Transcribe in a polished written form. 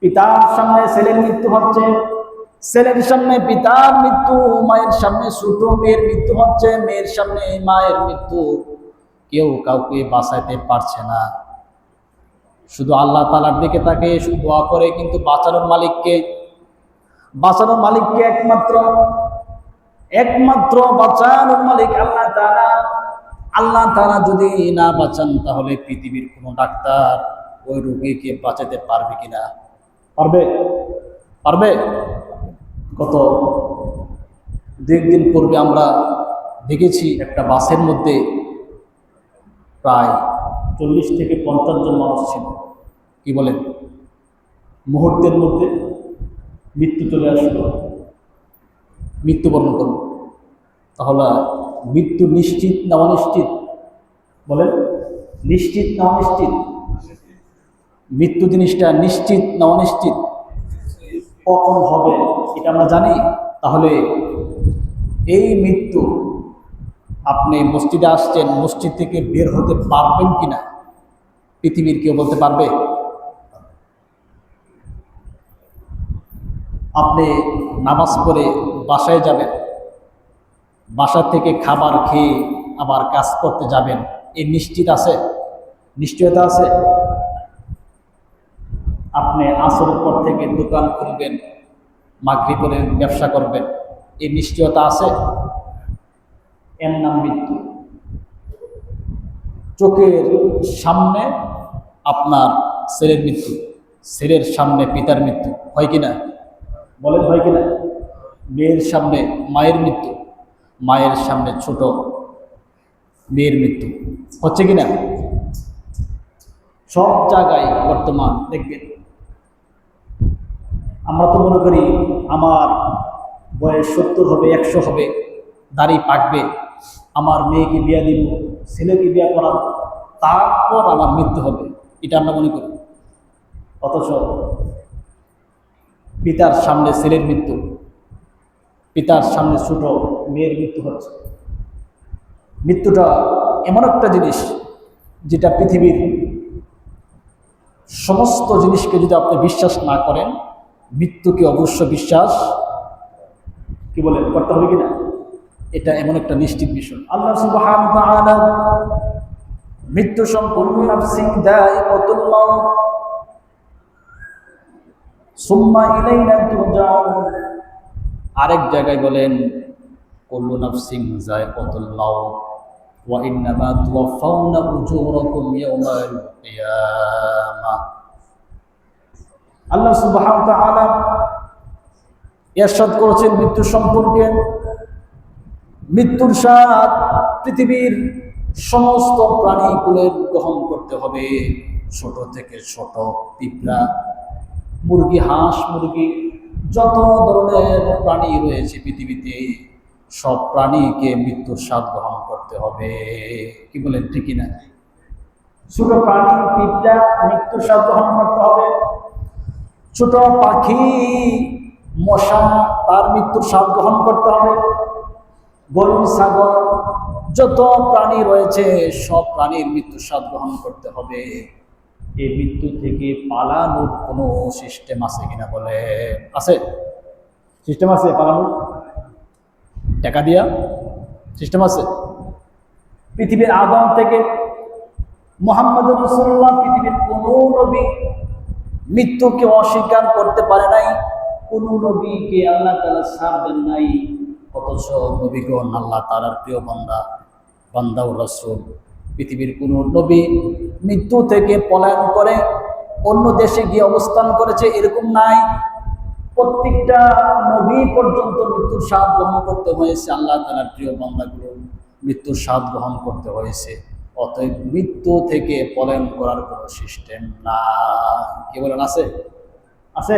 পিতার সামনে ছেলের মৃত্যু হচ্ছে, ছেলের সামনে পিতার মৃত্যু, মায়ের সামনে ছোট মেয়ের মৃত্যু হচ্ছে, মেয়ের সামনে মায়ের মৃত্যু। কেউ কাউকে বাঁচাইতে পারছে না, শুধু আল্লাহ তাআলার দিকে তাকে শুধু দোয়া করে। কিন্তু বাঁচানোর মালিককে, বাঁচানোর মালিককে একমাত্র বাঁচানোর মালিক আল্লাহ তাআলা। আল্লাহ তাআলা যদি না বাঁচান তাহলে পৃথিবীর কোনো ডাক্তার ওই রোগীকে বাঁচাতে পারবে কিনা? পারবে? পারবে? গত দুদিন পূর্বে আমরা দেখেছি একটা বাসের মধ্যে প্রায় 40 থেকে 50 জন মানুষ ছিল। কি বলেন? মুহূর্তের মধ্যে মৃত্যু চলে আসলো, মৃত্যুবরণ করল। তাহলে মৃত্যু নিশ্চিত না অনিশ্চিত? বলেন, নিশ্চিত না অনিশ্চিত? মৃত্যু জিনিসটা নিশ্চিত না অনিশ্চিত? কখন হবে এটা আমরা জানি। তাহলে এই মৃত্যু, আপনি মসজিদে আসছেন, মসজিদ থেকে বের হতে পারবেন কিনা পৃথিবীর কেউ বলতে পারবে? আপনি নামাজ পড়ে বাসায় যাবেন, বাসা থেকে খাবার খেয়ে আবার কাজ করতে যাবেন, এই নিশ্চিত আছে? নিশ্চয়তা আছে? আপনি আসরের পর থেকে দোকান খুলবেন, মাগরিবের ব্যবসা করবেন, এই নিশ্চয়তা আছে? এর নাম মৃত্যু। চোখের সামনে আপনার ছেলের মৃত্যু, ছেলের সামনে পিতার মৃত্যু, হয় কিনা? বলেন, হয় কিনা? মেয়ের সামনে মায়ের মৃত্যু, মায়ের সামনে ছোট মেয়ের মৃত্যু, হচ্ছে কিনা? সব জায়গায় বর্তমান দেখবেন। আমরা তো মনে করি আমার বয়স 70 হবে, 100 হবে, দাড়ি পাকবে, আমার মেয়েকে বিয়া দিব, ছেলেকে বিয়া করাবো, তারপর আমার মৃত্যু হবে, এটা আমরা মনে করি। অথচ পিতার সামনে ছেলের মৃত্যু, পিতার সামনে ছোট মেয়ের মৃত্যু হচ্ছে। মৃত্যুটা এমন একটা জিনিস যেটা পৃথিবীর সমস্ত জিনিসকে যদি আপনি বিশ্বাস না করেন, মৃত্যুকে অবশ্য বিশ্বাস কি বলেন করতে হবে কিনা? এটা এমন একটা নিশ্চিত বিষয়। আল্লাহ সুবহানাহু ওয়া তাআলা মৃত্যু সম্পূর্ণ নাফসিন দায়িকাতুল মাউত সুম্মা ইলাইনা তুরজাউন। আরেক জায়গায় বলেন কুল্লু নাফসিন যায়িকাতুল মাউত ওয়া ইন্নামা তুওয়াফাউনা উজুরাকুম ইয়াওমাল কিয়ামাহ। আল্লাহ সুবহানাহু ওয়া তাআলা ইরশাদ করেছেন মৃত্যু সম্পর্কে, মৃত্যুর স্বাদ পৃথিবীর সমস্ত প্রাণীকুলের গ্রহণ করতে হবে, ছোট থেকে ছোট পিঁপড়া, মুরগি, হাঁস মুরগি, যত ধরনের প্রাণী রয়েছে পৃথিবীতে সব প্রাণীকে মৃত্যুর স্বাদ গ্রহণ করতে হবে। কি বলেন, ঠিকই না? ছোট প্রাণী পিঁপড়া মৃত্যুর স্বাদ গ্রহণ করতে হবে, ছোট পাখি মশা তার মৃত্যুর স্বাদ গ্রহণ করতে হবে, গরু ছাগল যত প্রাণী রয়েছে সব প্রাণীর মৃত্যুর স্বাদ গ্রহণ করতে হবে। এই মৃত্যু থেকে পালানোর কোনো সিস্টেম আছে কিনা? বলে আছে? সিস্টেম আছে পালানোর? টাকা দিয়া সিস্টেম আছে? পৃথিবীর আদম থেকে মুহাম্মদ রাসূলুল্লাহ, পৃথিবীর কোনো নবী মৃত্যুকে অস্বীকার করতে পারে নাই, কোন নবীকে আল্লাহ তাআলা ছাড় দেন নাই। অথচ নবীগণ আল্লাহ তাআলার প্রিয় বান্দা ও রাসূল, পৃথিবীর কোন নবী মৃত্যু থেকে পলায়ন করে অন্য দেশে গিয়ে অবস্থান করেছে এরকম নাই। প্রত্যেকটা নবী পর্যন্ত মৃত্যুর স্বাদ গ্রহণ করতে হয়েছে, আল্লাহ তাআলার প্রিয় বান্দাগুলো মৃত্যুর স্বাদ গ্রহণ করতে হয়েছে। অতএব মৃত্যু থেকে পলায়ন করার কোনো সিস্টেম না। কি বলেন, আছে? আছে?